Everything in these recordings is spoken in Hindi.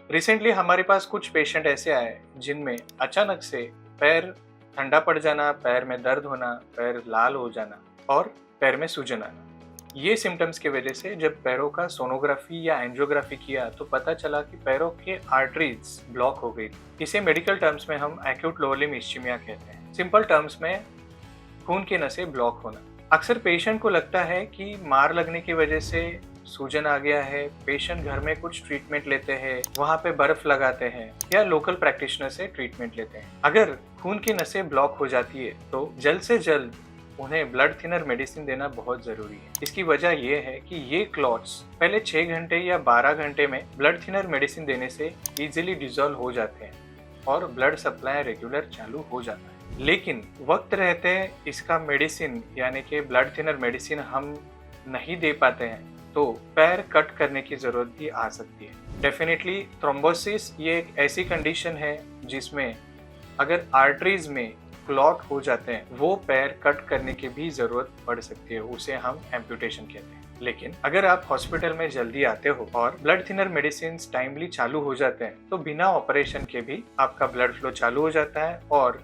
रिसेंटली हमारे पास कुछ पेशेंट ऐसे आए जिनमें अचानक से पैर ठंडा पड़ जाना, पैर में दर्द होना, पैर लाल हो जाना और पैर में सूजन आना। ये सिम्टम्स की वजह से जब पैरों का सोनोग्राफी या एंजियोग्राफी किया तो पता चला कि पैरों के आर्टरीज ब्लॉक हो गई थी। इसे मेडिकल टर्म्स में हम एक्यूट लोअर लिम्ब इस्चीमिया कहते हैं। सिंपल टर्म्स में खून की नसें ब्लॉक होना। अक्सर पेशेंट को लगता है कि मार लगने की वजह से सूजन आ गया है। पेशेंट घर में कुछ ट्रीटमेंट लेते हैं, वहाँ पे बर्फ लगाते हैं या लोकल प्रैक्टिशनर से ट्रीटमेंट लेते हैं। अगर खून की नसें ब्लॉक हो जाती है तो जल्द से जल्द उन्हें ब्लड थिनर मेडिसिन देना बहुत जरूरी है। इसकी वजह यह है कि ये क्लॉट्स पहले 6 घंटे या 12 घंटे में ब्लड थिनर मेडिसिन देने से इजीली डिसॉल्व हो जाते हैं और ब्लड सप्लाई रेगुलर चालू हो जाता है। लेकिन वक्त रहते इसका मेडिसिन यानी कि ब्लड थिनर मेडिसिन हम नहीं दे पाते हैं तो पैर कट करने की जरूरत भी आ सकती है। डेफिनेटली थ्रोम्बोसिस ये एक ऐसी कंडीशन है जिसमें अगर आर्टरीज में क्लॉट हो जाते हैं वो पैर कट करने की भी जरूरत पड़ सकती है, उसे हम एम्पुटेशन कहते हैं। लेकिन अगर आप हॉस्पिटल में जल्दी आते हो और ब्लड थिनर मेडिसिन टाइमली चालू हो जाते हैं तो बिना ऑपरेशन के भी आपका ब्लड फ्लो चालू हो जाता है और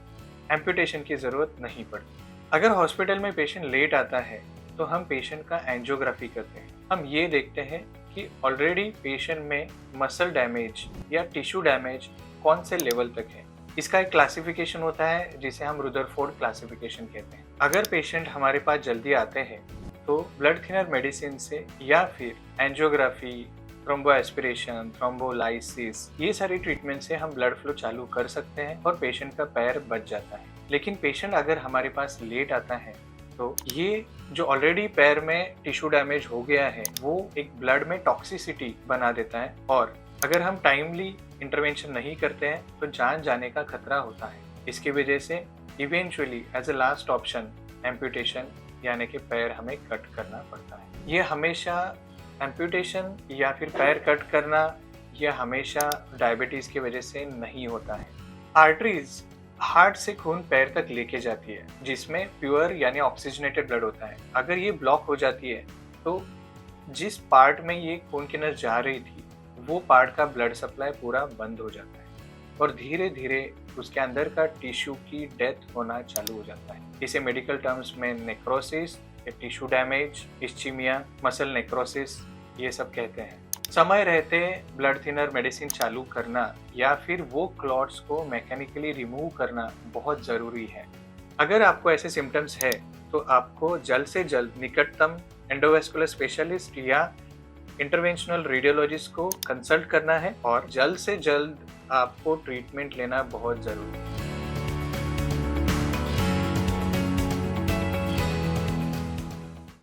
एम्पुटेशन की जरूरत नहीं पड़ती। अगर हॉस्पिटल में पेशेंट लेट आता है तो हम पेशेंट का एंजियोग्राफी करते हैं। हम ये देखते हैं कि ऑलरेडी पेशेंट में मसल डैमेज या टिश्यू डैमेज कौन से लेवल तक है। इसका एक क्लासिफिकेशन होता है जिसे हम रुदरफोर्ड क्लासिफिकेशन कहते हैं। अगर पेशेंट हमारे पास जल्दी आते हैं तो ब्लड थिनर मेडिसिन से या फिर एंजियोग्राफी, थ्रोम्बो एस्पिरेशन, थ्रोम्बोलाइसिस, ये सारी ट्रीटमेंट से हम ब्लड फ्लो चालू कर सकते हैं और पेशेंट का पैर बच जाता है। लेकिन पेशेंट अगर हमारे पास लेट आता है तो ये जो ऑलरेडी पैर में टिश्यू डैमेज हो गया है वो एक ब्लड में टॉक्सिसिटी बना देता है और अगर हम टाइमली इंटरवेंशन नहीं करते हैं तो जान जाने का खतरा होता है। इसकी वजह से eventually as a last option amputation यानी कि पैर हमें कट करना पड़ता है। ये हमेशा एम्पुटेशन या फिर पैर कट करना यह हमेशा डायबिटीज की वजह से नहीं होता है। आर्टरीज हार्ट से खून पैर तक लेके जाती है जिसमें प्योर यानी ऑक्सीजनेटेड ब्लड होता है। अगर ये ब्लॉक हो जाती है तो जिस पार्ट में ये खून की नस जा रही थी वो पार्ट का ब्लड सप्लाई पूरा बंद हो जाता है और धीरे धीरे उसके अंदर का टिश्यू की डेथ होना चालू हो जाता है। इसे मेडिकल टर्म्स में necrosis, tissue damage, ischaemia, muscle necrosis ये सब कहते हैं। समय रहते ब्लड थिनर मेडिसिन चालू करना या फिर वो क्लॉट्स को मैकेनिकली रिमूव करना बहुत ज़रूरी है। अगर आपको ऐसे सिम्टम्स है तो आपको जल्द से जल्द निकटतम एंडोवेस्कुलर स्पेशलिस्ट या इंटरवेंशनल रेडियोलॉजिस्ट को कंसल्ट करना है और जल्द से जल्द आपको ट्रीटमेंट लेना बहुत ज़रूरी है।